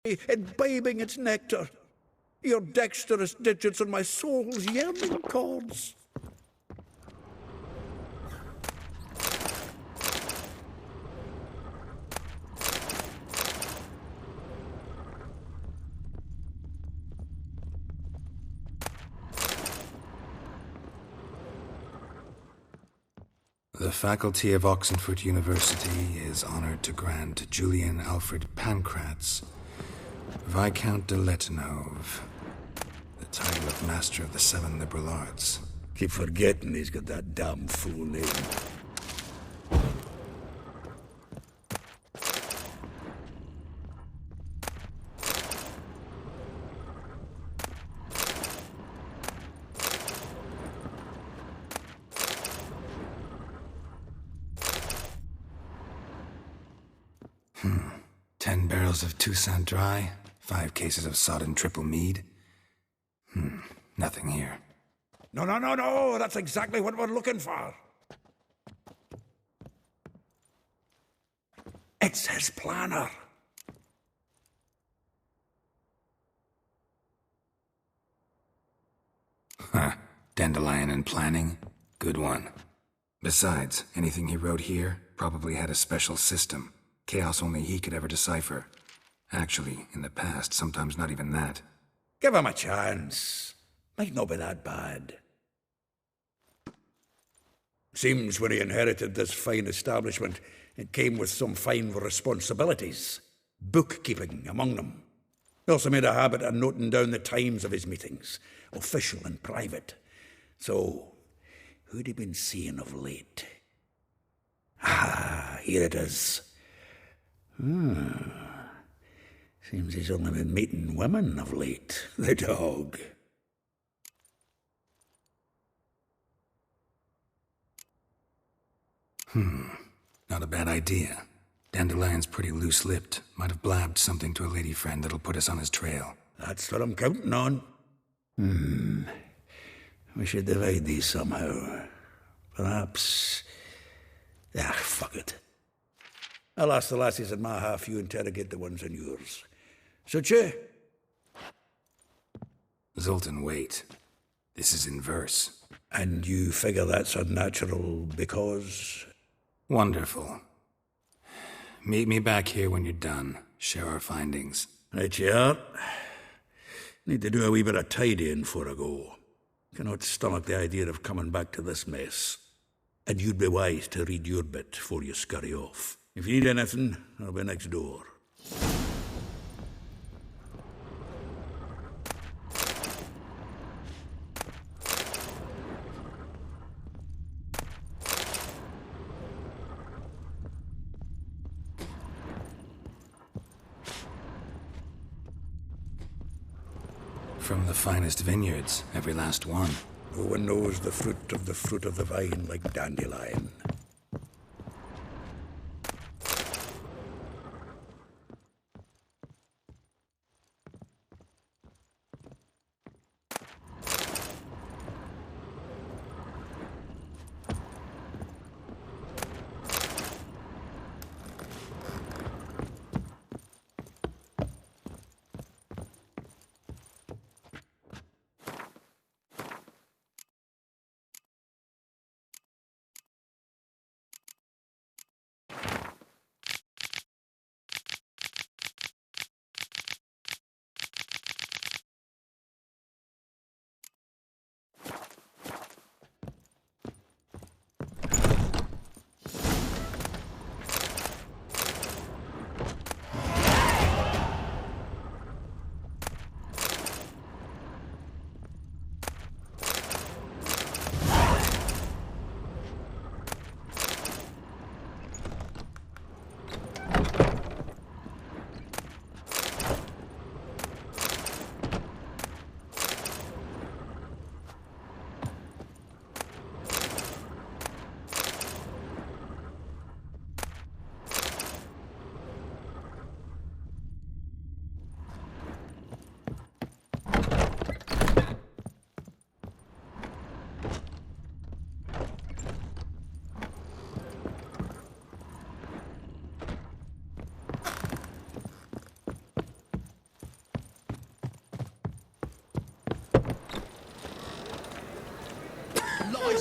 imbibing its nectar. Your dexterous digits on my soul's yearning chords. The faculty of Oxenford University is honored to grant Julian Alfred Pancratz, Viscount de Lettenove, the title of Master of the Seven Liberal Arts. Keep forgetting he's got that damn full name. Hmm. 10 barrels of Toussaint Dry, 5 cases of sodden triple mead. Nothing here. No, that's exactly what we're looking for. It's his planner. Huh. Dandelion and planning? Good one. Besides, anything he wrote here probably had a special system. Chaos only he could ever decipher. Actually, in the past, sometimes not even that. Give him a chance. Might not be that bad. Seems when he inherited this fine establishment, it came with some fine responsibilities. Bookkeeping among them. He also made a habit of noting down the times of his meetings, official and private. So, who'd he been seeing of late? Ah, here it is. Seems he's only been meeting women of late, the dog. Not a bad idea. Dandelion's pretty loose-lipped. Might have blabbed something to a lady friend that'll put us on his trail. That's what I'm counting on. We should divide these somehow. Perhaps... fuck it. I'll ask the lassies in my half, you interrogate the ones in yours. Suche? Zoltan, wait. This is in verse. And you figure that's unnatural because... Wonderful. Meet me back here when you're done. Share our findings. Right you are. Need to do a wee bit of tidying before I go. Cannot stomach the idea of coming back to this mess. And you'd be wise to read your bit before you scurry off. If you need anything, I'll be next door. From the finest vineyards, every last one. No one knows the fruit of the vine like Dandelion.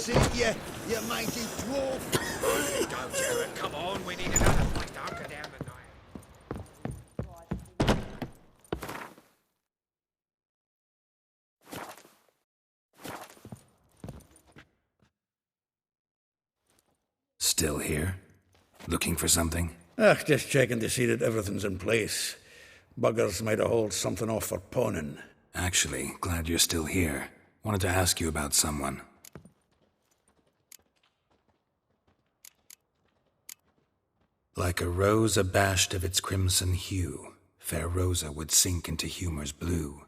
That's it, you mighty dwarf. Go, Geralt, come on, we need another place to hunker down tonight. Still here? Looking for something? Just checking to see that everything's in place. Buggers might have hauled something off for pawning. Actually, glad you're still here. Wanted to ask you about someone. Like a rose abashed of its crimson hue, fair Rosa would sink into humor's blue.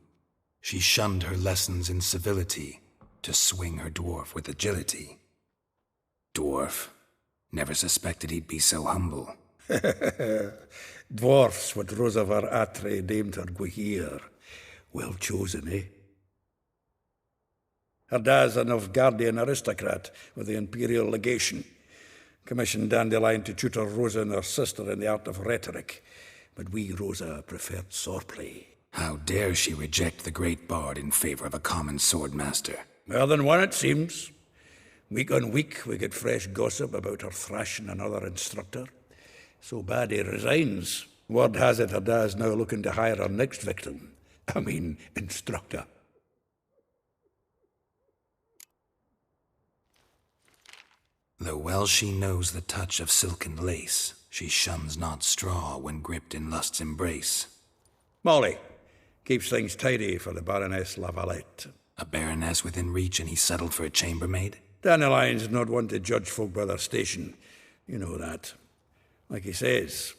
She shunned her lessons in civility, to swing her dwarf with agility. Dwarf. Never suspected he'd be so humble. Dwarfs what Rosa var Atre named her Gwahir. Well chosen, eh? Her dad's a Novgardian aristocrat with the Imperial Legation. Commissioned Dandelion to tutor Rosa and her sister in the art of rhetoric. But we, Rosa, preferred swordplay. How dare she reject the great bard in favor of a common swordmaster? More than one, it seems. Week on week, we get fresh gossip about her thrashing another instructor. So bad he resigns. Word has it her dad's now looking to hire her next victim. Instructor. Though well she knows the touch of silken lace, she shuns not straw when gripped in lust's embrace. Molly keeps things tidy for the Baroness Valette. A baroness within reach and he settled for a chambermaid? Dandelion's not one to judge folk by their station. You know that. Like he says,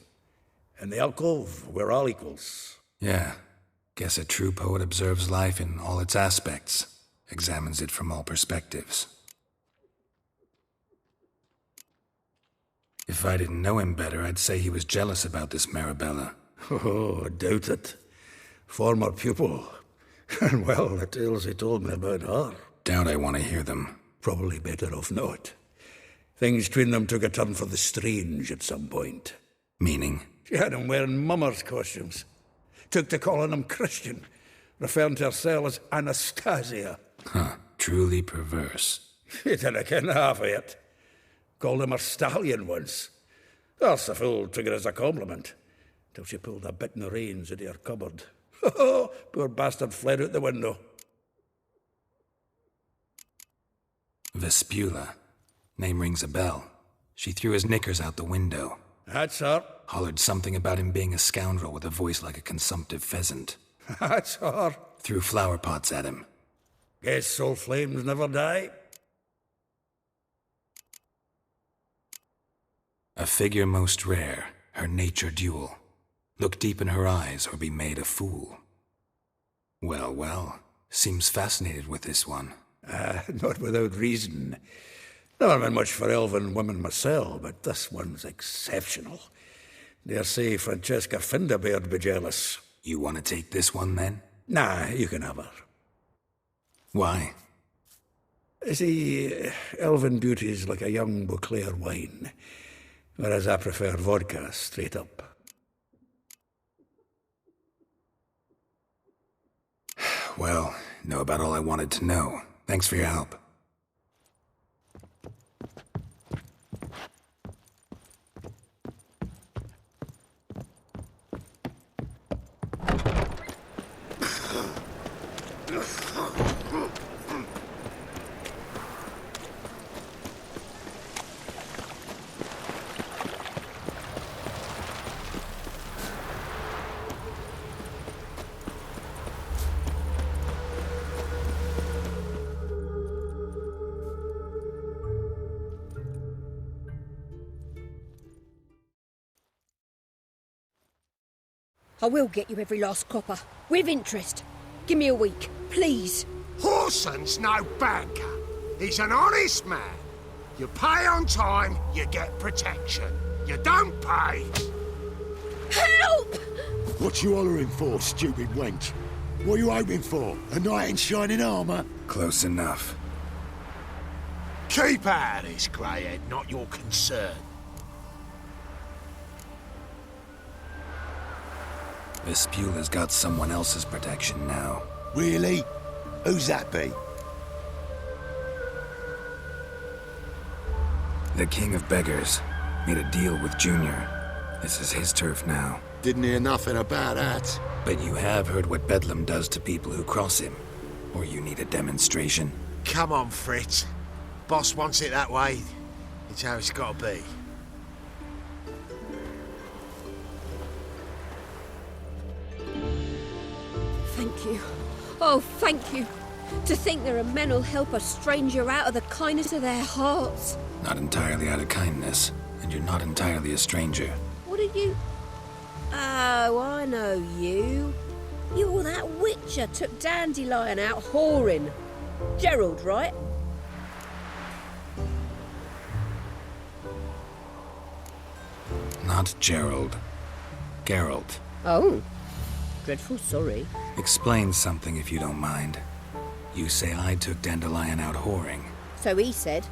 in the alcove, we're all equals. Yeah. Guess a true poet observes life in all its aspects, examines it from all perspectives. If I didn't know him better, I'd say he was jealous about this Marabella. Oh, I doubt it. Former pupil. And well, the tales he told me about her. Doubt I want to hear them. Probably better off not. Things between them took a turn for the strange at some point. Meaning? She had him wearing mummers' costumes. Took to calling him Christian, referring to herself as Anastasia. Huh, truly perverse. She didn't ken half of it. Called him her stallion once. That's the fool took it as a compliment, till she pulled a bit in the reins into her cupboard. Poor bastard fled out the window. Vespula. Name rings a bell. She threw his knickers out the window. That's her. Hollered something about him being a scoundrel with a voice like a consumptive pheasant. That's her. Threw flower pots at him. Guess soul flames never die. A figure most rare, her nature dual. Look deep in her eyes or be made a fool. Well, well, seems fascinated with this one. Not without reason. Never been much for elven women myself, but this one's exceptional. Dare say Francesca Finderbeard be jealous. You want to take this one, then? Nah, you can have her. Why? See, elven beauty's like a young Beauclair wine, whereas I prefer vodka straight up. Well, know about all I wanted to know. Thanks for your help. I will get you every last copper, with interest. Give me a week, please. Horson's no banker. He's an honest man. You pay on time, you get protection. You don't pay. Help! What you hollering for, stupid wench? What you hoping for? A knight in shining armour? Close enough. Keep out of this, greyhead, not your concern. Vespula's got someone else's protection now. Really? Who's that be? The King of Beggars made a deal with Junior. This is his turf now. Didn't hear nothing about that. But you have heard what Bedlam does to people who cross him. Or you need a demonstration? Come on, Fritz. Boss wants it that way. It's how it's got to be. Thank you. Oh, thank you. To think there are men who'll help a stranger out of the kindness of their hearts. Not entirely out of kindness, and you're not entirely a stranger. What are you? Oh, I know you. You're that witcher took Dandelion out whoring. Gerald, right? Not Gerald. Geralt. Oh. Dreadful sorry. Explain something if you don't mind. You say I took Dandelion out whoring. So he said.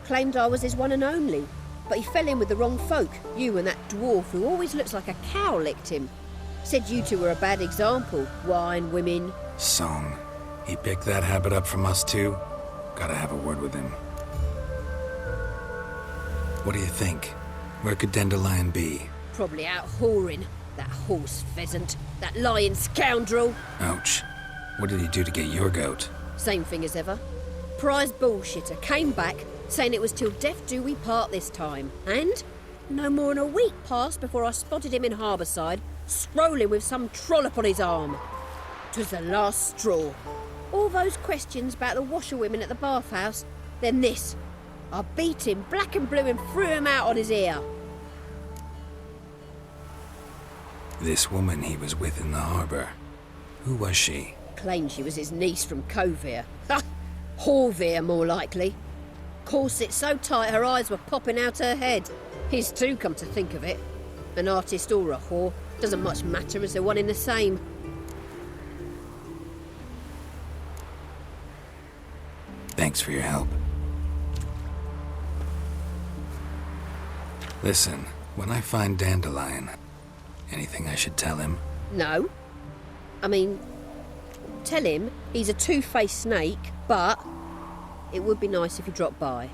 Claimed I was his one and only. But he fell in with the wrong folk. You and that dwarf who always looks like a cow licked him. Said you two were a bad example. Wine, women. Song. He picked that habit up from us too? Gotta have a word with him. What do you think? Where could Dandelion be? Probably out whoring. That horse pheasant. That lying scoundrel. Ouch. What did he do to get your goat? Same thing as ever. Prize bullshitter came back saying it was till death do we part this time. And no more than a week passed before I spotted him in Harbourside, scrolling with some trollop on his arm. 'Twas the last straw. All those questions about the washerwomen at the bathhouse, then this. I beat him black and blue and threw him out on his ear. This woman he was with in the harbour. Who was she? Claimed she was his niece from Kovir. Ha! Horvir, more likely. Corset so tight her eyes were popping out her head. His too, come to think of it. An artist or a whore, doesn't much matter as they're one in the same. Thanks for your help. Listen, when I find Dandelion, anything I should tell him? No. I mean, tell him he's a two-faced snake, but it would be nice if he dropped by.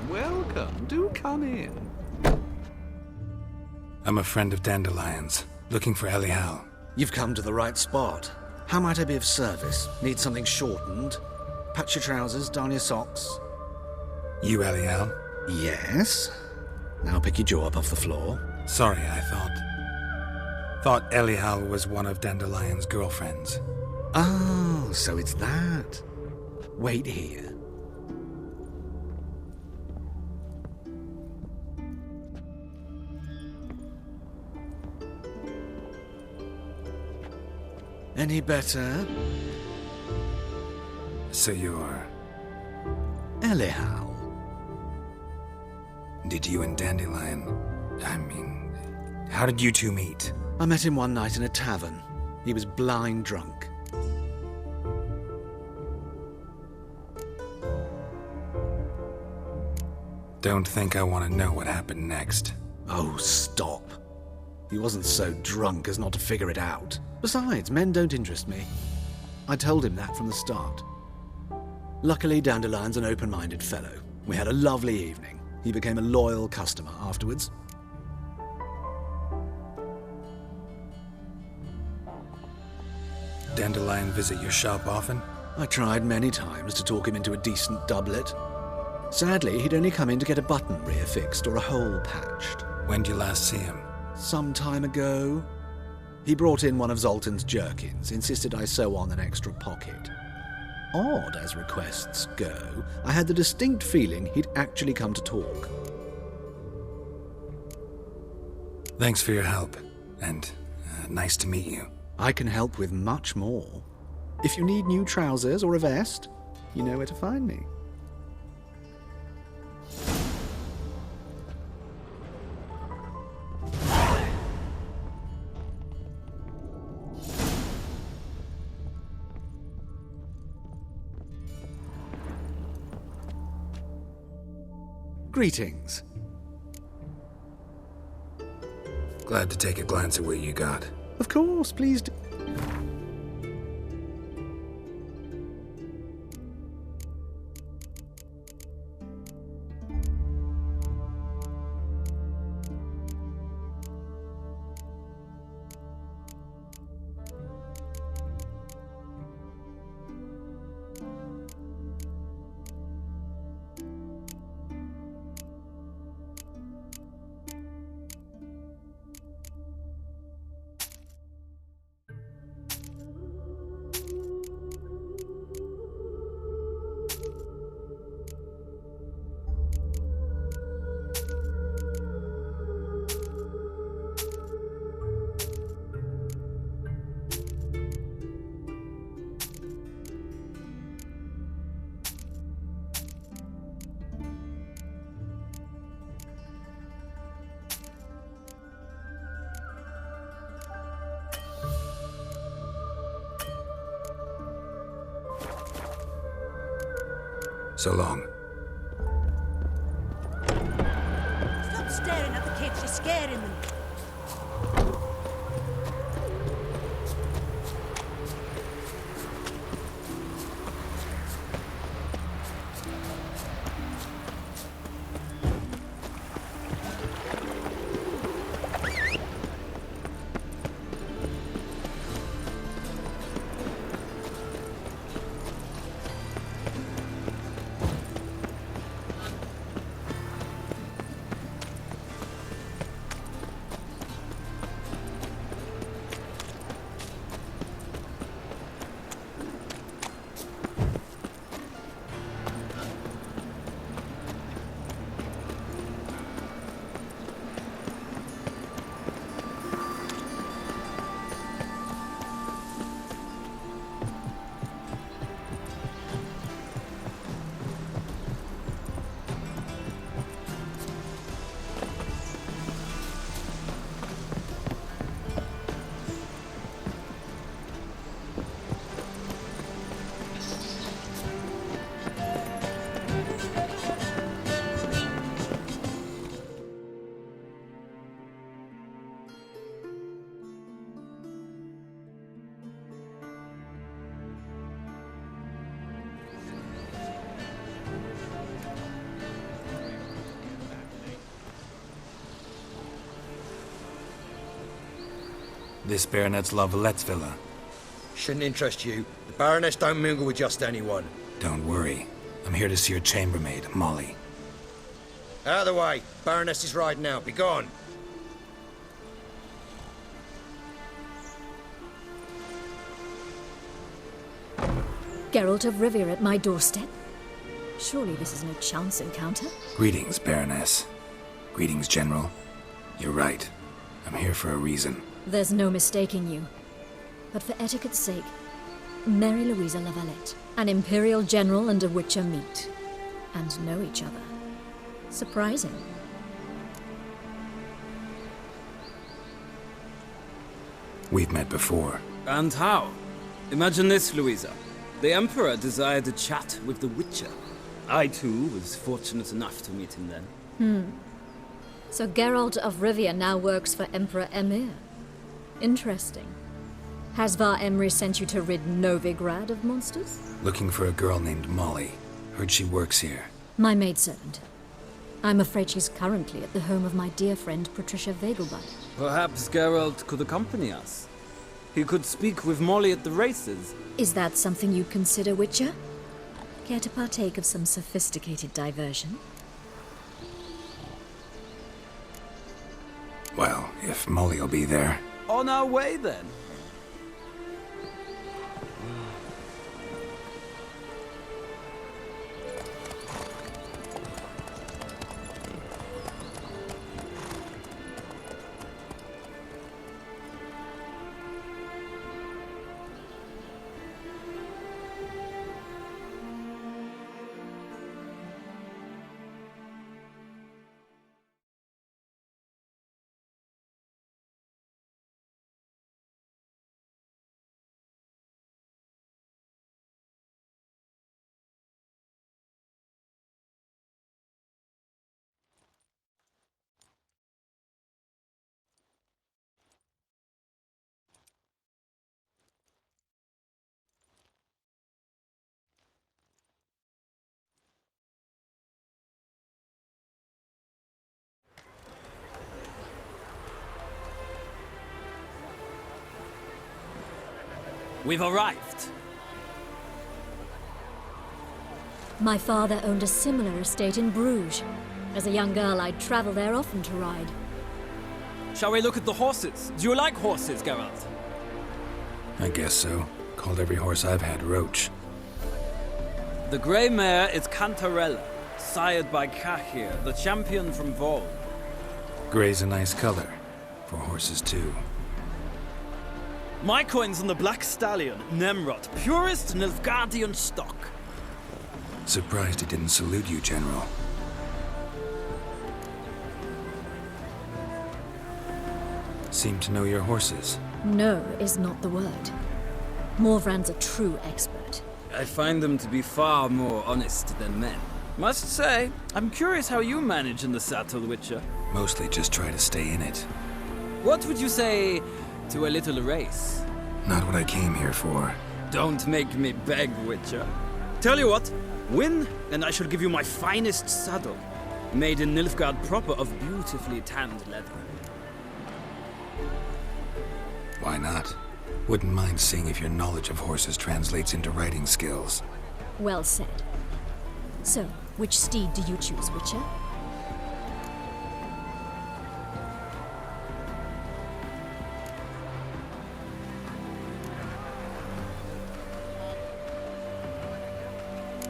Welcome. Do come in. I'm a friend of Dandelion's, looking for Elihal. You've come to the right spot. How might I be of service? Need something shortened? Patch your trousers, darn your socks. You Elihal? Yes. Now pick your jaw up off the floor. Sorry, I thought Elihal was one of Dandelion's girlfriends. Oh, so it's that. Wait here. Any better? So you're... Elihal. Did you and Dandelion... how did you two meet? I met him one night in a tavern. He was blind drunk. Don't think I want to know what happened next. Oh, stop. He wasn't so drunk as not to figure it out. Besides, men don't interest me. I told him that from the start. Luckily, Dandelion's an open-minded fellow. We had a lovely evening. He became a loyal customer afterwards. Dandelion visit your shop often? I tried many times to talk him into a decent doublet. Sadly, he'd only come in to get a button rear-fixed or a hole patched. When did you last see him? Some time ago. He brought in one of Zoltan's jerkins, insisted I sew on an extra pocket. Odd as requests go, I had the distinct feeling he'd actually come to talk. Thanks for your help, and nice to meet you. I can help with much more. If you need new trousers or a vest, you know where to find me. Greetings. Glad to take a glance at what you got. Of course, please do. So long. Stop staring at the kids, you're scaring them. This Baronet's VALETTE's villa. Shouldn't interest you. The Baroness don't mingle with just anyone. Don't worry. I'm here to see your chambermaid, Molly. Out of the way. Baroness is riding out. Be gone. Geralt of Rivia at my doorstep? Surely this isn't a chance encounter? Greetings, Baroness. Greetings, General. You're right. I'm here for a reason. There's no mistaking you. But for etiquette's sake, Mary Louisa la Valette, an Imperial General and a Witcher meet. And know each other. Surprising. We've met before. And how? Imagine this, Louisa. The Emperor desired a chat with the Witcher. I, too, was fortunate enough to meet him then. So Geralt of Rivia now works for Emperor Emir. Interesting. Has Var Emry sent you to rid Novigrad of monsters? Looking for a girl named Molly. Heard she works here. My maidservant. I'm afraid she's currently at the home of my dear friend Patricia Vegelbud. Perhaps Geralt could accompany us. He could speak with Molly at the races. Is that something you'd consider, Witcher? Care to partake of some sophisticated diversion? Well, if Molly'll be there. On our way, then. We've arrived. My father owned a similar estate in Bruges. As a young girl, I'd travel there often to ride. Shall we look at the horses? Do you like horses, Geralt? I guess so. Called every horse I've had Roach. The grey mare is Cantarella, sired by Cahir, the champion from Vol. Grey's a nice color. For horses, too. My coin's on the black stallion, Nemrod, purest Nilfgaardian stock. Surprised he didn't salute you, General. Seem to know your horses. No is not the word. Morvran's a true expert. I find them to be far more honest than men. Must say, I'm curious how you manage in the saddle, Witcher. Mostly just try to stay in it. What would you say to a little race? Not what I came here for. Don't make me beg, Witcher. Tell you what, win, and I shall give you my finest saddle. Made in Nilfgaard proper of beautifully tanned leather. Why not? Wouldn't mind seeing if your knowledge of horses translates into riding skills. Well said. So, which steed do you choose, Witcher?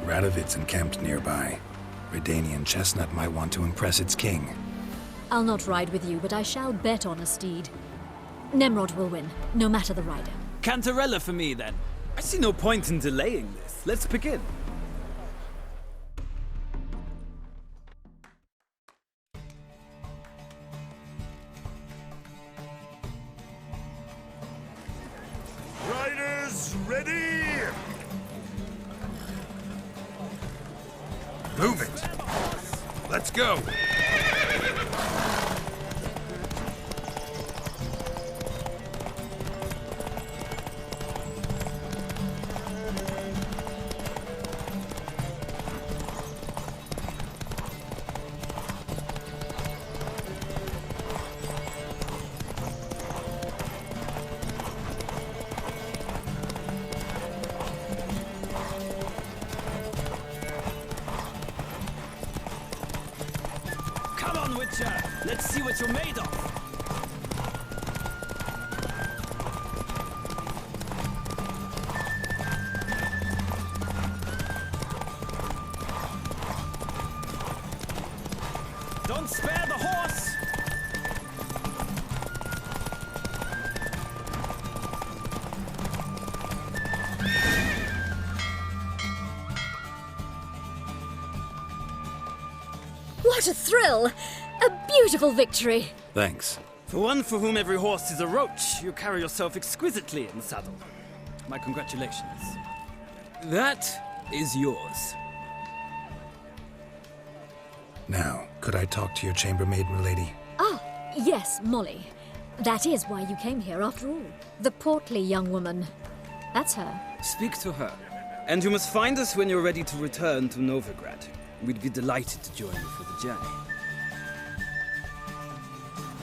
Radovid's encamped nearby. Redanian chestnut might want to impress its king. I'll not ride with you, but I shall bet on a steed. Nemrod will win, no matter the rider. Cantarella for me, then. I see no point in delaying this. Let's begin. Riders, ready! Move it! Let's go! Come on, Witcher! Let's see what you're made of! Don't spare the horse! What a thrill! A beautiful victory! Thanks. For one for whom every horse is a roach, you carry yourself exquisitely in the saddle. My congratulations. That is yours. Now, could I talk to your chambermaid, milady? Ah, yes, Molly. That is why you came here after all. The portly young woman. That's her. Speak to her. And you must find us when you're ready to return to Novigrad. We'd be delighted to join you for the journey.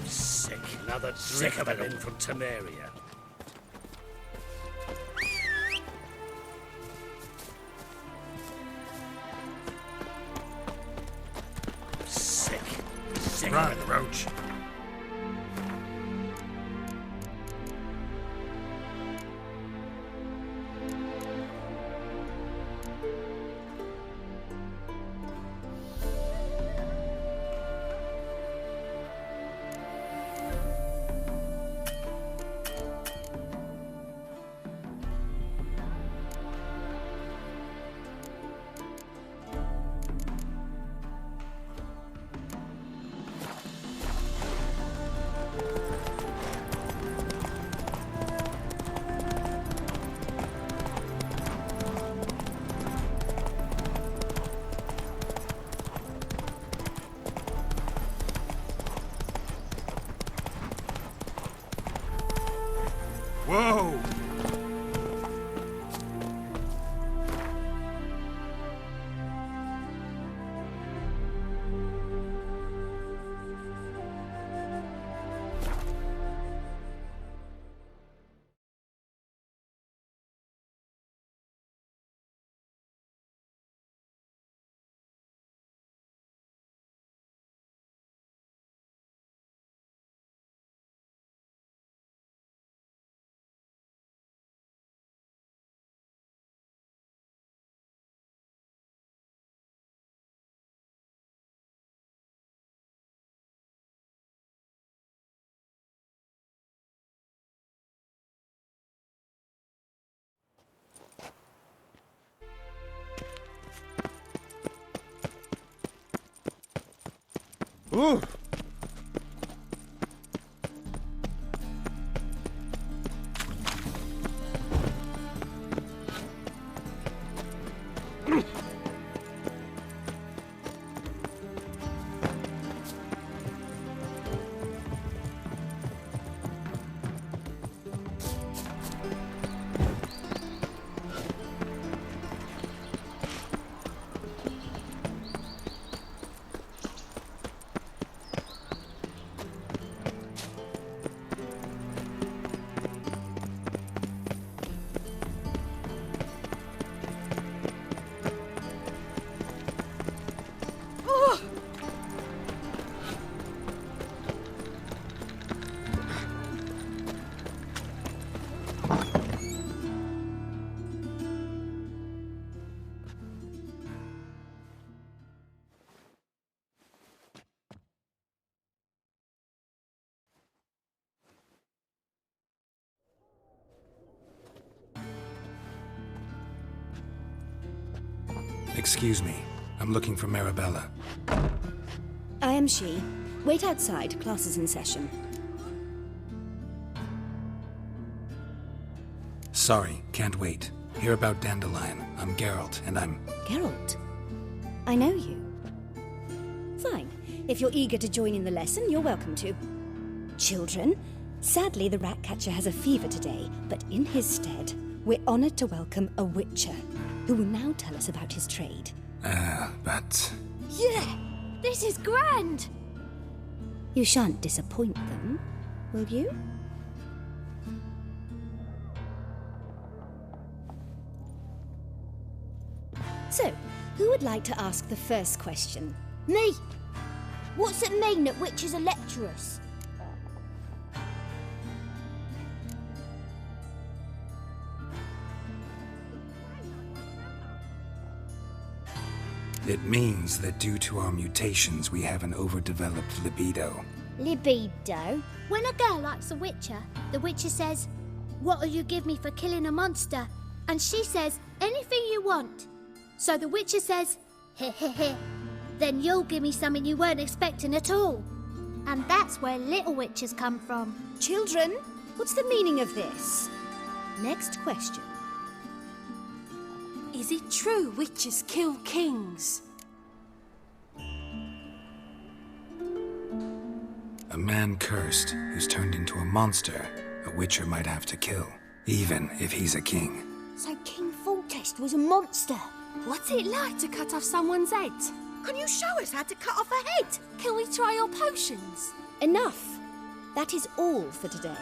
Sick. Another dribbling in from Temeria. Sick. Right, Roach. Ooh. Excuse me. I'm looking for Marabella. I am she. Wait outside. Class is in session. Sorry, can't wait. Hear about Dandelion. I'm Geralt, and I'm... Geralt? I know you. Fine. If you're eager to join in the lesson, you're welcome to. Children, sadly the Ratcatcher has a fever today, but in his stead, we're honored to welcome a Witcher, who will now tell us about his trade. But... Yeah! This is grand! You shan't disappoint them, will you? So, who would like to ask the first question? Me! What's it mean that witches are lecturers? It means that due to our mutations, we have an overdeveloped libido. Libido? When a girl likes a witcher, the witcher says, "What'll you give me for killing a monster?" And she says, "Anything you want." So the witcher says, "Heh heh heh. Then you'll give me something you weren't expecting at all." And that's where little witches come from. Children, what's the meaning of this? Next question. Is it true witches kill kings? A man cursed who's turned into a monster, a witcher might have to kill, even if he's a king. So King Foltest was a monster. What's it like to cut off someone's head? Can you show us how to cut off a head? Can we try your potions? Enough. That is all for today.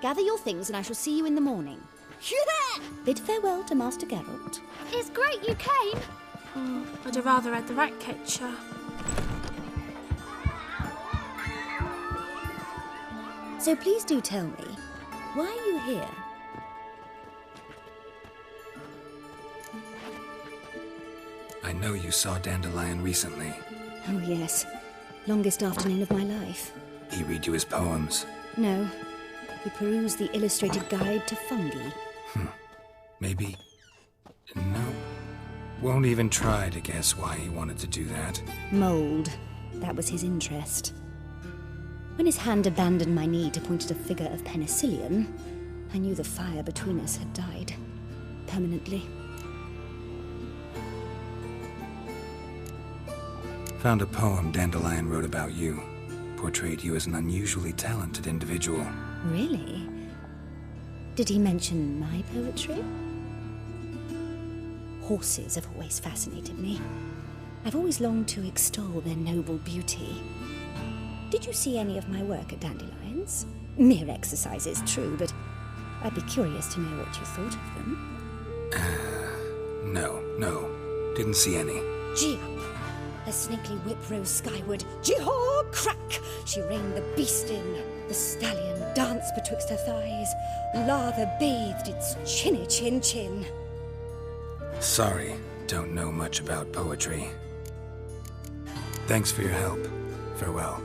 Gather your things and I shall see you in the morning. Yeah! Bid farewell to Master Geralt. It's great you came. I'd have rather had the Ratcatcher. So please do tell me, why are you here? I know you saw Dandelion recently. Oh yes. Longest afternoon of my life. He read you his poems. No. He perused the illustrated guide to fungi. Maybe... No. Won't even try to guess why he wanted to do that. Mold. That was his interest. When his hand abandoned my knee to point at a figure of penicillium, I knew the fire between us had died. Permanently. Found a poem Dandelion wrote about you. Portrayed you as an unusually talented individual. Really? Did he mention my poetry? Horses have always fascinated me. I've always longed to extol their noble beauty. Did you see any of my work at Dandelion's? Mere exercises, true, but I'd be curious to know what you thought of them. No. Didn't see any. Gee up! Her snakely whip rose skyward. Jee-haw! Crack! She reined the beast in. The stallion danced betwixt her thighs. Lather bathed its chinny chin. Sorry, don't know much about poetry. Thanks for your help. Farewell.